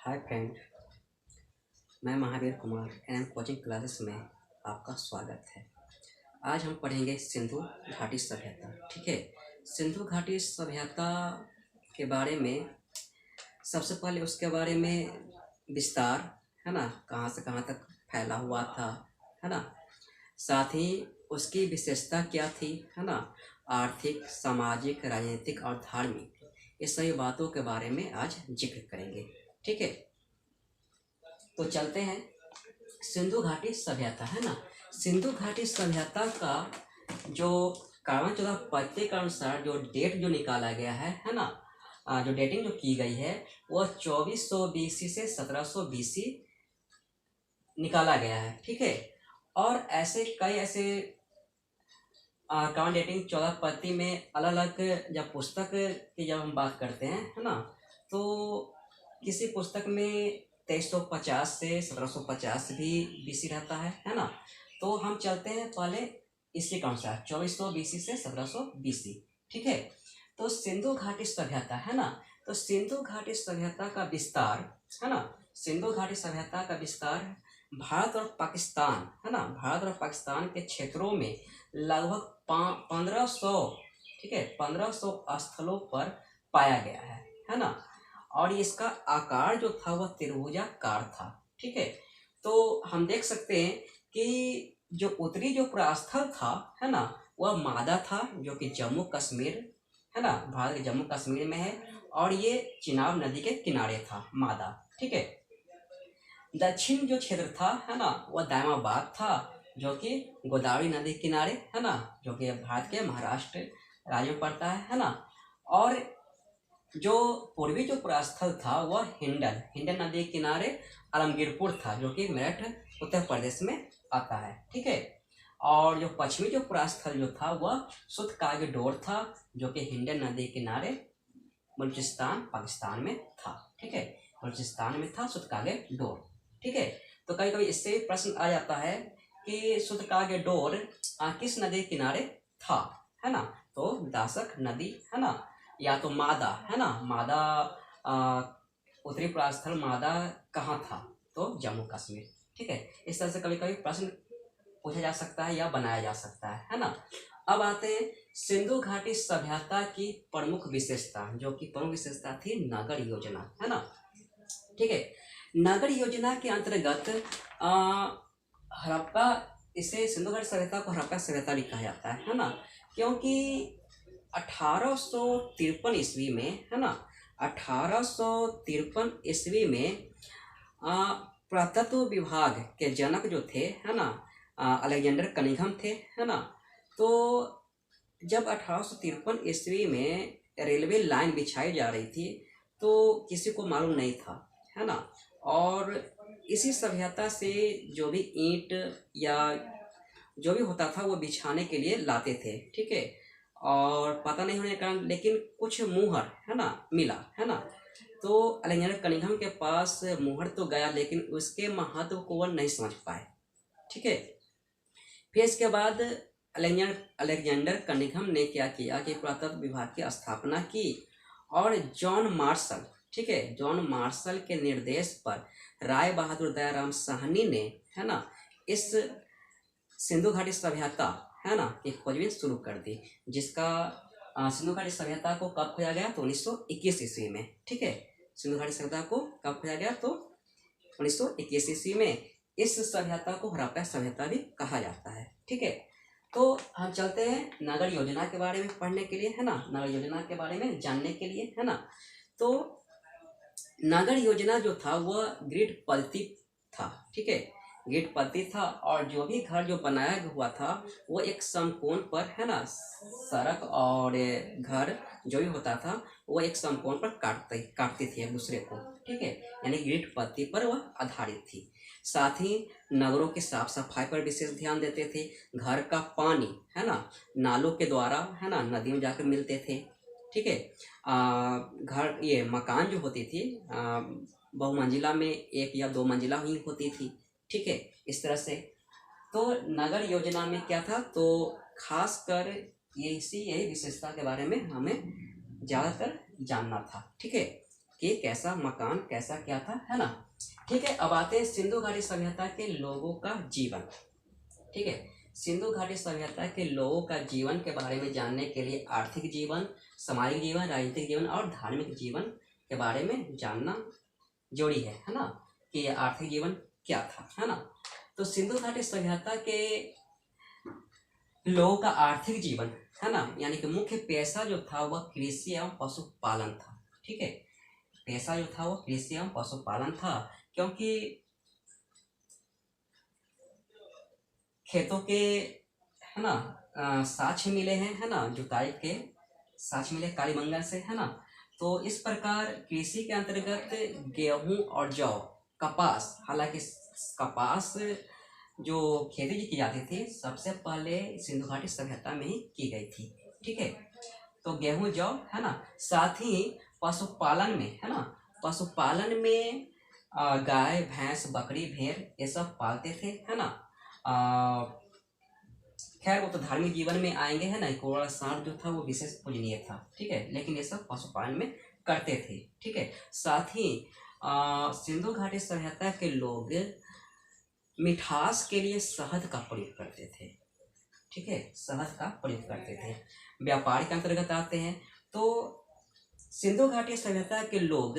हाय friend, मैं Mahavir Kumar NM coaching classes में आपका स्वागत है। आज हम पढ़ेंगे सिंधु घाटी सभ्यता। ठीक है, सिंधु घाटी सभ्यता के बारे में सबसे पहले उसके बारे में विस्तार है ना, कहाँ से कहाँ तक फैला हुआ था, है ना। साथ ही उसकी विशेषता क्या थी, है ना। आर्थिक, सामाजिक, राजनीतिक और धार्मिक, ये सभी बातों के बारे में आज जिक्र करेंगे। ठीक है, तो चलते हैं। सिंधु घाटी सभ्यता, है ना। सिंधु घाटी सभ्यता का जो कार्बन 14 पत्ते के अनुसार जो डेट जो निकाला गया है ना, जो डेटिंग जो की गई है वह 2400 BC से 1700 BC निकाला गया है। ठीक है, और ऐसे कई ऐसे कार्बन डेटिंग 14 पत्ती में अलग अलग जब पुस्तक की जब हम बात करते हैं, है ना, तो किसी पुस्तक में 2350 से 1750 भी BC रहता है ना। तो हम चलते हैं पहले इसी के अनुसार 2400 BC से 1700 BC। ठीक है, तो सिंधु घाटी सभ्यता, है ना। तो सिंधु घाटी सभ्यता का विस्तार, है ना, सिंधु घाटी सभ्यता का विस्तार भारत और पाकिस्तान, है ना, भारत और पाकिस्तान के क्षेत्रों में लगभग 1500, ठीक है, 1500 स्थलों पर पाया गया है ना। और इसका आकार जो था वह त्रिभुजाकार था। ठीक है, तो हम देख सकते हैं कि जो उत्तरी जो प्रस्थल था, है ना, वह मादा था, जो कि जम्मू कश्मीर, है ना, भारत के जम्मू कश्मीर में है, और ये चिनाब नदी के किनारे था मादा। ठीक है, दक्षिण जो क्षेत्र था, है ना, वह दायमाबाद था, जो कि गोदावरी नदी के किनारे, है ना, जो कि भारत के महाराष्ट्र राज्य में पड़ता है ना। और जो पूर्वी जो प्रस्थल था वह हिंडन नदी के किनारे आलमगीरपुर था, जो कि मेरठ उत्तर प्रदेश में आता है। ठीक है, और जो पश्चिमी जो प्रस्थल जो था वह सुतकागेडोर था, जो कि हिंडन नदी के किनारे बलूचिस्तान पाकिस्तान में था। ठीक है, बलूचिस्तान में था सुतकागेडोर। ठीक है, तो कभी कभी इससे प्रश्न आ जाता है कि सुतकागेडोर किस नदी के किनारे था, है ना। तो दासक नदी, है ना, या तो मादा, है ना, मादा उत्तरी प्रस्थल मादा कहाँ था, तो जम्मू कश्मीर। ठीक है, इस तरह से कभी कभी प्रश्न पूछा जा सकता है या बनाया जा सकता है ना। अब आते हैं सिंधु घाटी सभ्यता की प्रमुख विशेषता, जो कि प्रमुख विशेषता थी नगर योजना, है ना। ठीक है, नगर योजना के अंतर्गत हड़प्पा, इसे सिंधु घाटी सभ्यता को हड़प्पा सभ्यता भी कहा जाता है ना, क्योंकि 1853 ईस्वी में, है ना, 1853 ईस्वी में पुरातत्व विभाग के जनक जो थे, है ना, अलेक्जेंडर कनिंघम थे, है ना। तो जब 1853 ईस्वी में रेलवे लाइन बिछाई जा रही थी तो किसी को मालूम नहीं था, है ना। और इसी सभ्यता से जो भी ईंट या जो भी होता था वो बिछाने के लिए लाते थे। ठीक है, और पता नहीं होने के कारण लेकिन कुछ मुहर, है ना, मिला, है ना। तो अलेक्जेंडर कनिंघम के पास मुहर तो गया, लेकिन उसके महत्व को वह नहीं समझ पाए। ठीक है, फिर इसके बाद अलेक्जेंडर कनिंघम ने क्या किया कि पुरातत्व विभाग की स्थापना की, और जॉन मार्शल, ठीक है, जॉन मार्शल के निर्देश पर राय बहादुर दयाराम साहनी ने, है ना, इस सिंधु घाटी सभ्यता, है ना, की खोजबीन शुरू कर दी, जिसका सिंधु घाटी सभ्यता को कब खोजा गया, तो 1921 ईस्वी में। ठीक है, सिंधु घाटी सभ्यता को कब खोजा गया, तो 1921 ईस्वी में। इस सभ्यता को हड़प्पा सभ्यता भी कहा जाता है। ठीक है, तो हम चलते हैं नगर योजना के बारे में पढ़ने के लिए, है ना, नगर योजना के बारे में जानने के लिए, है ना। तो नगर योजना जो था वह ग्रिड पद्धति था। ठीक है, ग्रिड पद्धति था, और जो भी घर जो बनाया हुआ था वो एक समकोण पर, है ना, सड़क और घर जो भी होता था वो एक समकोण पर काटती थी एक दूसरे को। ठीक है, यानी ग्रिड पद्धति पर वह आधारित थी। साथ ही नगरों की साफ सफाई पर विशेष ध्यान देते थे। घर का पानी, है ना, नालों के द्वारा, है ना, नदी में जाकर मिलते थे। ठीक है, घर, ये मकान जो होती थी बहुमंजिला में 1 या 2 मंजिला ही होती थी। ठीक है, इस तरह से। तो नगर योजना में क्या था, तो खासकर यही विशेषता के बारे में हमें ज़्यादातर जानना था। ठीक है, कि कैसा मकान कैसा क्या था, है ना। ठीक है, अब आते हैं सिंधु घाटी सभ्यता के लोगों का जीवन। ठीक है, सिंधु घाटी सभ्यता के लोगों का जीवन के बारे में जानने के लिए आर्थिक जीवन, सामाजिक जीवन, राजनीतिक जीवन और धार्मिक जीवन के बारे में जानना जरूरी है ना, कि यह आर्थिक जीवन क्या था, है ना। तो सिंधु घाटी सभ्यता के लोगों का आर्थिक जीवन, है ना, यानी कि मुख्य पेशा जो था वह कृषि एवं पशुपालन था। ठीक है, पेशा जो था वो कृषि एवं पशुपालन था, क्योंकि खेतों के, है ना, साक्ष्य मिले हैं, है ना, जुताई के साक्ष्य मिले कालीमंगल से, है ना। तो इस प्रकार कृषि के अंतर्गत गेहूं और जौ, कपास, हालांकि कपास जो खेती की जाती थी सबसे पहले सिंधु घाटी सभ्यता में ही की गई थी। ठीक है, तो गेहूं जौ, है ना, साथ ही पशुपालन में, है ना, पशुपालन में गाय भैंस बकरी भेड़ ये सब पालते थे, है ना। खैर वो तो धार्मिक जीवन में आएंगे, है ना। घोड़ा सांड जो था वो विशेष पूजनीय था। ठीक है, लेकिन ये सब पशुपालन में करते थे। ठीक है, साथ ही सिंधु घाटी सभ्यता के लोग मिठास के लिए शहद का प्रयोग करते थे। ठीक है, शहद का प्रयोग करते थे। व्यापार के अंतर्गत आते हैं तो सिंधु घाटी सभ्यता के लोग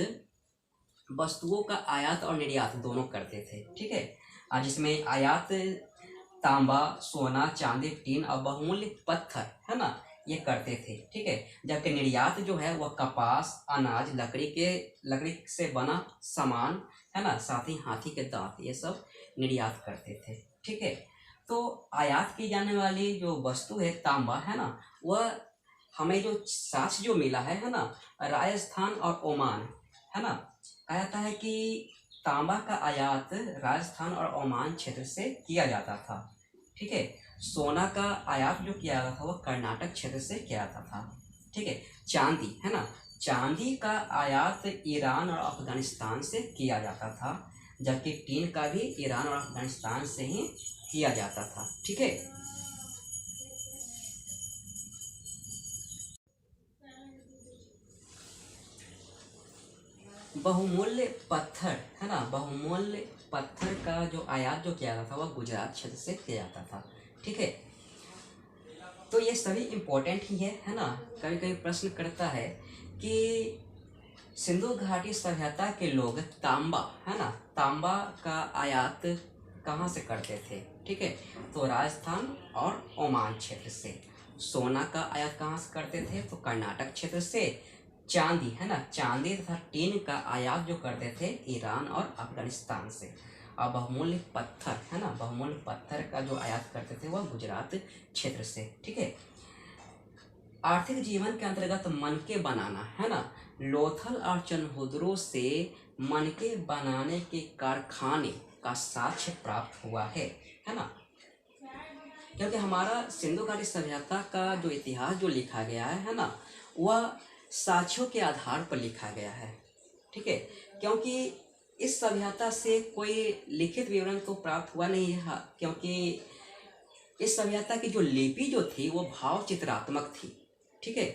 वस्तुओं का आयात और निर्यात दोनों करते थे। ठीक है, जिसमें आयात तांबा, सोना, चांदी, टीन और बहुमूल्य पत्थर, है ना, ये करते थे। ठीक है, जबकि निर्यात जो है वह कपास, अनाज, लकड़ी से बना सामान, है ना, साथ ही हाथी के दांत, ये सब निर्यात करते थे। ठीक है, तो आयात की जाने वाली जो वस्तु है तांबा, है ना, वह हमें जो साक्ष्य जो मिला है ना, राजस्थान और ओमान, है ना, कहा जाता है कि तांबा का आयात राजस्थान और ओमान क्षेत्र से किया जाता था। ठीक है, सोना का आयात जो किया जाता था वह कर्नाटक क्षेत्र से किया जाता था। ठीक है, चांदी, है ना, चांदी का आयात ईरान और अफगानिस्तान से किया जाता था, जबकि टीन का भी ईरान और अफगानिस्तान से ही किया जाता था। ठीक है, बहुमूल्य पत्थर, है ना, बहुमूल्य पत्थर का जो आयात जो किया जाता था वह गुजरात क्षेत्र से किया जाता था। ठीक है, तो ये सभी इम्पोर्टेंट ही है ना। कभी कभी प्रश्न करता है कि सिंधु घाटी सभ्यता के लोग तांबा, है ना, तांबा का आयात कहाँ से करते थे। ठीक है, तो राजस्थान और ओमान क्षेत्र से। सोना का आयात कहाँ से करते थे, तो कर्नाटक क्षेत्र से। चांदी, है ना, चांदी तथा टीन का आयात जो करते थे ईरान और अफगानिस्तान से। और बहुमूल्य पत्थर, है ना, बहुमूल्य पत्थर का जो आयात करते थे वह गुजरात क्षेत्र से। ठीक है, आर्थिक जीवन के अंतर्गत मनके बनाना, है ना, लोथल और चनहुदरों से मनके बनाने के कारखाने का साक्ष्य प्राप्त हुआ है ना। क्योंकि हमारा सिंधु घाटी सभ्यता का जो इतिहास जो लिखा गया है ना, वह साक्ष्यों के आधार पर लिखा गया है। ठीक है, क्योंकि इस सभ्यता से कोई लिखित विवरण तो प्राप्त हुआ नहीं है, क्योंकि इस सभ्यता की जो लिपि जो थी वो भाव चित्रात्मक थी। ठीक है,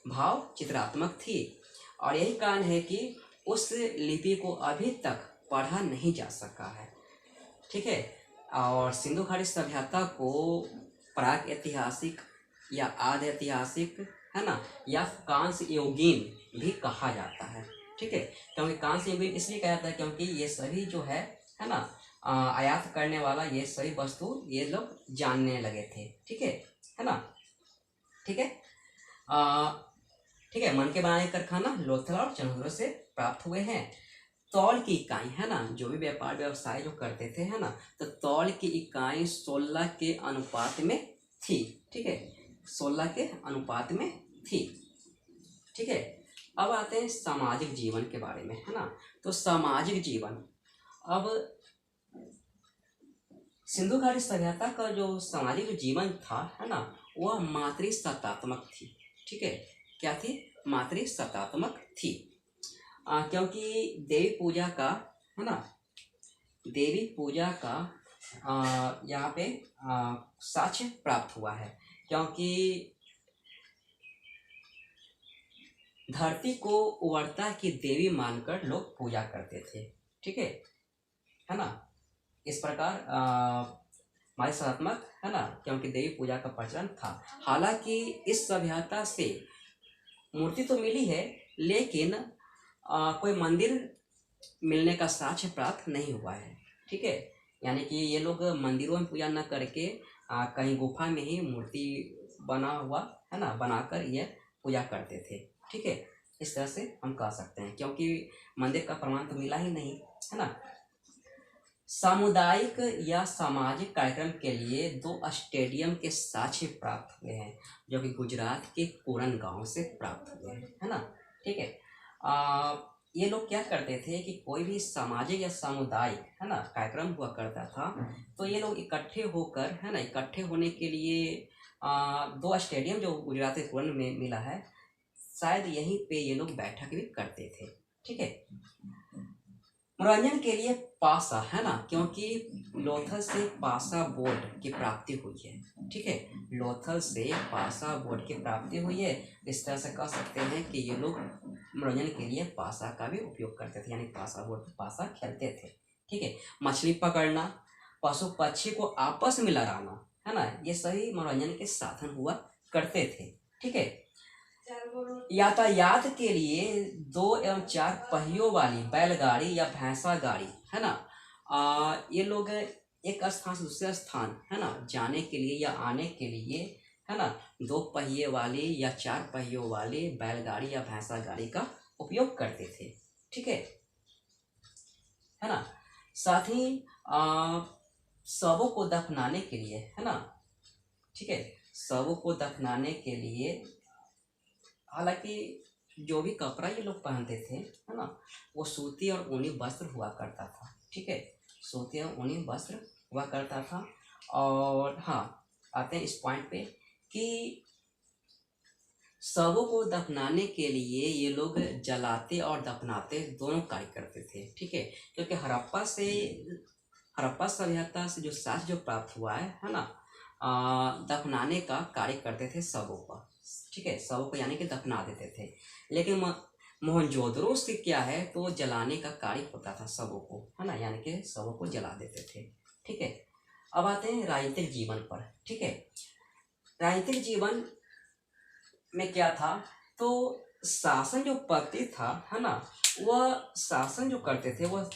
भाव चित्रात्मक थी, और यही कारण है कि उस लिपि को अभी तक पढ़ा नहीं जा सका है। ठीक है, और सिंधु घाटी सभ्यता को प्राक ऐतिहासिक या आदि ऐतिहासिक, है ना, या कांस्य युगीन भी कहा जाता है। ठीक है, क्योंकि कांस्य युगीन इसलिए कहा जाता है क्योंकि ये सभी जो है ना, आयात करने वाला ये सभी वस्तु ये लोग जानने लगे थे। ठीक है ना। ठीक है, ठीक है, मन के बनाने कारखाना लोथल और चनहुदरों से प्राप्त हुए हैं। तौल की इकाई, है ना, जो भी व्यापार व्यवसाय जो करते थे, है ना, तो तौल की इकाई 16 के अनुपात में थी। ठीक है, 16 के अनुपात में थी। ठीक है, अब आते हैं सामाजिक जीवन के बारे में, है ना। तो सामाजिक जीवन, अब सिंधु घाटी सभ्यता का जो सामाजिक जीवन था, है ना, वह मातृसत्तात्मक थी। ठीक है, क्या थी, मातृसत्तात्मक थी। क्योंकि देवी पूजा का, है ना, देवी पूजा का यहाँ पे साक्ष्य प्राप्त हुआ है, क्योंकि धरती को उर्वरता की देवी मानकर लोग पूजा करते थे। ठीक है ना। इस प्रकार हमारे सकारात्मक है ना, क्योंकि देवी पूजा का प्रचलन था। हालांकि इस सभ्यता से मूर्ति तो मिली है, लेकिन कोई मंदिर मिलने का साक्ष्य प्राप्त नहीं हुआ है। ठीक है, यानी कि ये लोग मंदिरों में पूजा न करके कहीं गुफा में ही मूर्ति बना हुआ है ना, बनाकर ये पूजा करते थे। ठीक है, इस तरह से हम कह सकते हैं, क्योंकि मंदिर का प्रमाण तो मिला ही नहीं, है ना। सामुदायिक या सामाजिक कार्यक्रम के लिए 2 स्टेडियम के साक्ष्य प्राप्त हुए हैं, जो कि गुजरात के कोरन गांव से प्राप्त हुए हैं, है ना। ठीक है, ये लोग क्या करते थे कि कोई भी सामाजिक या सामुदायिक है ना कार्यक्रम हुआ करता था, तो ये लोग इकट्ठे होकर है ना, इकट्ठे होने के लिए 2 स्टेडियम जो गुजरात के कोरन में मिला है, शायद यहीं पे ये लोग बैठक भी करते थे। ठीक है, मनोरंजन के लिए पासा है ना, क्योंकि लोथल से पासा बोर्ड की प्राप्ति हुई है। ठीक है, लोथल से पासा बोर्ड की प्राप्ति हुई है। इस तरह से कह सकते हैं कि ये लोग मनोरंजन के लिए पासा का भी उपयोग करते थे, यानी पासा बोर्ड पर पासा खेलते थे। ठीक है, मछली पकड़ना, पशु पक्षी को आपस में लड़ाना है ना, ये सही मनोरंजन के साधन हुआ करते थे। ठीक है, यातायात के लिए 2 एवं 4 पहियों वाली बैलगाड़ी या भैंसा गाड़ी है ना, ये लोग एक स्थान से दूसरे स्थान है ना जाने के लिए या आने के लिए है ना 2 पहिए वाली या 4 पहियों वाली बैलगाड़ी या भैंसा गाड़ी का उपयोग करते थे। ठीक है ना। साथ ही शवों को दफनाने के लिए है ना, ठीक है, शवों को दफनाने के लिए हालांकि जो भी कपड़ा ये लोग पहनते थे है ना, वो सूती और ऊनी वस्त्र हुआ करता था। ठीक है, सूती और ऊनी वस्त्र हुआ करता था। और हाँ, आते हैं इस पॉइंट पे कि शवों को दफनाने के लिए ये लोग जलाते और दफनाते दोनों कार्य करते थे। ठीक है, क्योंकि हड़प्पा सभ्यता से जो साक्ष्य जो प्राप्त हुआ है ना, दफनाने का कार्य करते थे शवों का। ठीक है, शवों को यानी कि दफना देते थे। लेकिन मोहनजोदड़ो से क्या है, तो जलाने का कार्य होता था शवों को, है ना, यानी कि शवों को जला देते थे। ठीक है, अब आते हैं राजनीतिक जीवन पर। ठीक है, राजनीतिक जीवन में क्या था, तो शासन जो पति था है ना, वह शासन जो करते थे वह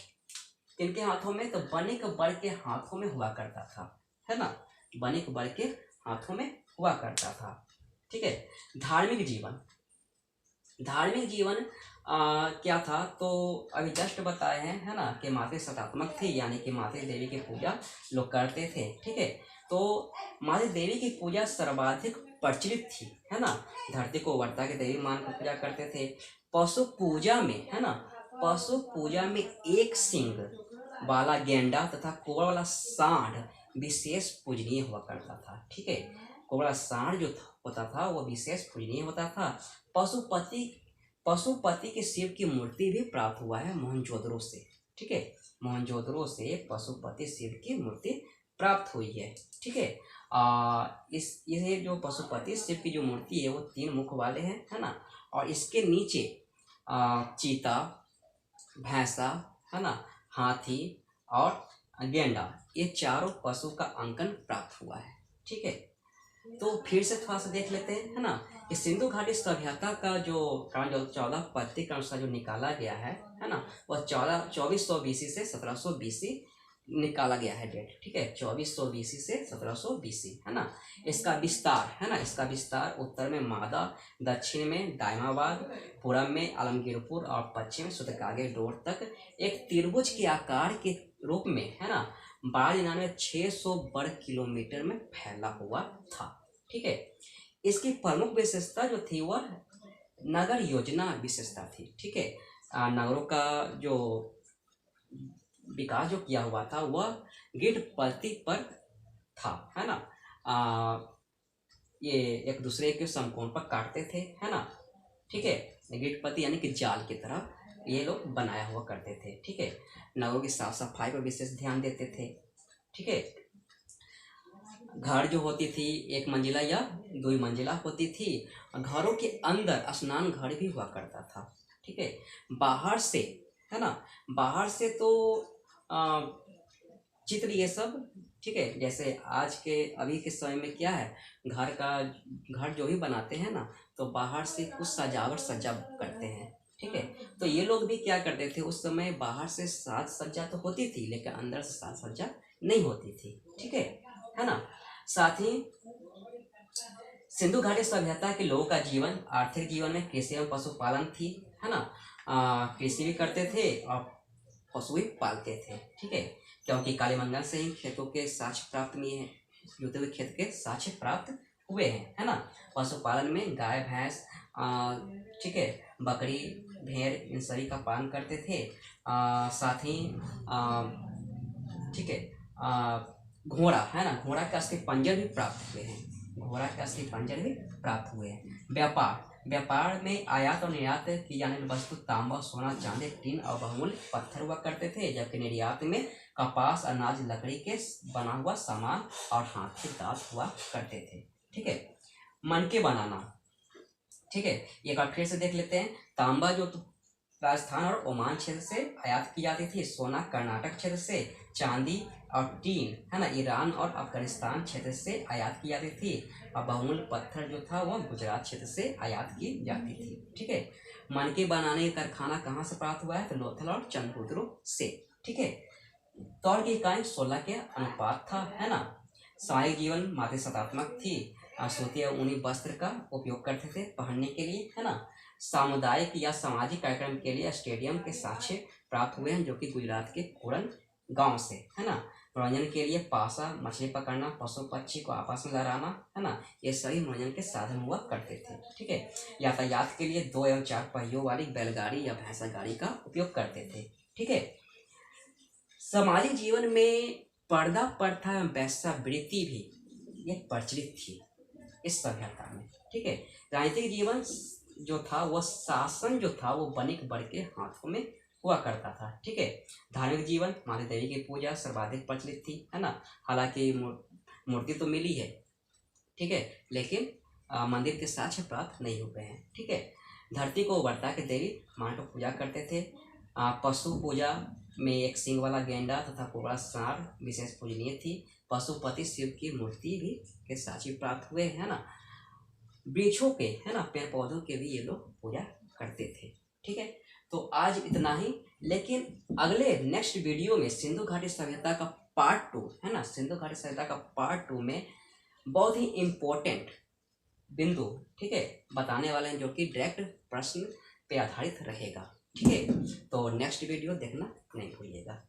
किनके हाथों में, तो बनिक बल के हाथों में हुआ करता था, है ना, बनिक बल के हाथों में हुआ करता था। ठीक है, धार्मिक जीवन क्या था, तो अभी जस्ट बताए हैं है ना कि माते सतात्मक थी, यानी कि माते देवी की पूजा लोग करते थे। ठीक है, तो माते देवी की पूजा सर्वाधिक प्रचलित थी, है ना। धरती को उर्वरता की देवी मानकर पूजा करते थे। पशु पूजा में है ना, पशु पूजा में एक सिंग वाला गेंडा तथा कोबरा वाला सांड विशेष पूजनीय हुआ करता था। ठीक है, कोबरा सांड जो होता था वो विशेष पूजनीय होता था। पशुपति के शिव की मूर्ति भी प्राप्त हुआ है मोहनजोदड़ो से। ठीक है, मोहनजोदड़ो से पशुपति शिव की मूर्ति प्राप्त हुई है। ठीक है, ये जो पशुपति शिव की जो मूर्ति है वो 3 मुख वाले हैं, है ना, और इसके नीचे चीता, भैंसा है ना, हाथी और गेंडा, ये चारों पशु का अंकन प्राप्त हुआ है। ठीक है, तो फिर से थोड़ा सा देख लेते हैं, है ना, कि सिंधु घाटी सभ्यता का जो 14 पत्ती के अनुसार जो निकाला गया है ना, वह 2400 BC से 1700 BC निकाला गया है डेट। ठीक है, 2400 BC से 1700 BC, है ना। इसका विस्तार है ना, इसका विस्तार उत्तर में मादा, दक्षिण में दायमाबाद, पूरब में आलमगीरपुर और पश्चिम में सुतकागे डोर तक एक त्रिभुज के आकार के रूप में है ना 12,600 वर्ग किलोमीटर में फैला हुआ था। ठीक है, इसकी प्रमुख विशेषता जो थी वह नगर योजना विशेषता थी। ठीक है, नगरों का जो विकास जो किया हुआ था वह ग्रिड पद्धति पर था, है ना। ये एक दूसरे के समकोण पर काटते थे, है ना। ठीक है, ग्रिड पद्धति यानी कि जाल की तरह ये लोग बनाया हुआ करते थे। ठीक है, नगरों की साफ सफाई पर विशेष ध्यान देते थे। ठीक है, घर जो होती थी एक मंजिला या दो मंजिला होती थी। घरों के अंदर स्नान घर भी हुआ करता था। ठीक है, बाहर से, है ना, बाहर से तो आ, चित्र ये सब, ठीक है, जैसे आज के अभी के समय में क्या है, घर जो भी बनाते हैं ना, तो बाहर से कुछ सजावट सज्जा करते हैं। ठीक है, तो ये लोग भी क्या करते थे उस समय, बाहर से साज सज्जा तो होती थी लेकिन अंदर से साज सज्जा नहीं होती थी। ठीक है ना। साथ ही सिंधु घाटी सभ्यता के लोगों का जीवन, आर्थिक जीवन में कृषि एवं पशुपालन थी, है ना। कृषि भी करते थे और पशु भी पालते थे। ठीक है, क्योंकि कालीमंगल से ही खेतों के साक्ष्य प्राप्त हुए हैं, जुते हुए खेत के साक्ष्य प्राप्त हुए हैं, है ना। पशुपालन में गाय भैंस, ठीक है, बकरी भेड़ इन सभी का पालन करते थे। साथ ही ठीक है, घोड़ा, है ना, घोड़ा के अस्थि पंजर भी प्राप्त हुए हैं, घोड़ा के अस्थि पंजर भी प्राप्त हुए हैं। व्यापार में आयात और निर्यात की जाने वाली वस्तु तांबा, सोना, चांदी, टीन और बहुमूल्य पत्थर हुआ करते थे, जबकि निर्यात में कपास, अनाज, लकड़ी के बना हुआ सामान और हाथ के दांत हुआ करते थे। ठीक है, मनके बनाना, ठीक है, एक बार फिर से देख लेते हैं। तांबा जो राजस्थान और ओमान क्षेत्र से आयात की जाती थी, सोना कर्नाटक क्षेत्र से, चांदी और टीन, है ना, ईरान और अफगानिस्तान क्षेत्र से आयात की जाती थी, और बहुमूल्य पत्थर जो था वह गुजरात क्षेत्र से आयात की जाती थी। ठीक है, मनके बनाने का कारखाना कहाँ से प्राप्त हुआ है, तो लोथल और चंद्रपुर से। ठीक है, तौर की इकाई 16 के अनुपात था, है ना। सामाजिक जीवन मातृसत्तात्मक थी, सूती या ऊनी वस्त्र का उपयोग करते थे पहनने के लिए, है ना। सामुदायिक या सामाजिक कार्यक्रम के लिए स्टेडियम के साक्ष्य प्राप्त हुए हैं, जो कि गुजरात के कोरन गांव से, है ना। मनोरंजन के लिए पासा, मछली पकड़ना, पशु पक्षी को आपस में लड़ाना, है ना, ये सभी मनोरंजन के साधन हुआ करते थे। ठीक है, यातायात के लिए 2 एवं 4 पहियों वाली बैलगाड़ी या भैंसा गाड़ी का उपयोग करते थे। ठीक है, सामाजिक जीवन में पर्दा प्रथा एवं वेश्यावृत्ति भी ये प्रचलित थी इस सभ्यता में। ठीक है, राजनीतिक जीवन जो था वह शासन जो था वो बनिक वर्ग के हाथों में हुआ करता था। ठीक है, धार्मिक जीवन माता देवी की पूजा सर्वाधिक प्रचलित थी, है ना। हालांकि मूर्ति तो मिली है, ठीक है, लेकिन मंदिर के साक्ष्य प्राप्त नहीं हुए हैं। ठीक है, धरती को वर्ता के देवी मानकर पूजा करते थे। पशु पूजा में एक सिंग वाला गेंडा तथा कोबरा सांड विशेष पूजनीय थी। पशुपति शिव की मूर्ति भी के साक्ष्य प्राप्त हुए, है ना। वृक्षों के, है ना, पेड़ पौधों के भी ये लोग पूजा करते थे। ठीक है, तो आज इतना ही, लेकिन अगले नेक्स्ट वीडियो में सिंधु घाटी सभ्यता का पार्ट 2, है ना, सिंधु घाटी सभ्यता का पार्ट 2 में बहुत ही इम्पोर्टेंट बिंदु, ठीक है, बताने वाले हैं, जो कि डायरेक्ट प्रश्न पे आधारित रहेगा। ठीक है, तो नेक्स्ट वीडियो देखना नहीं भूलिएगा।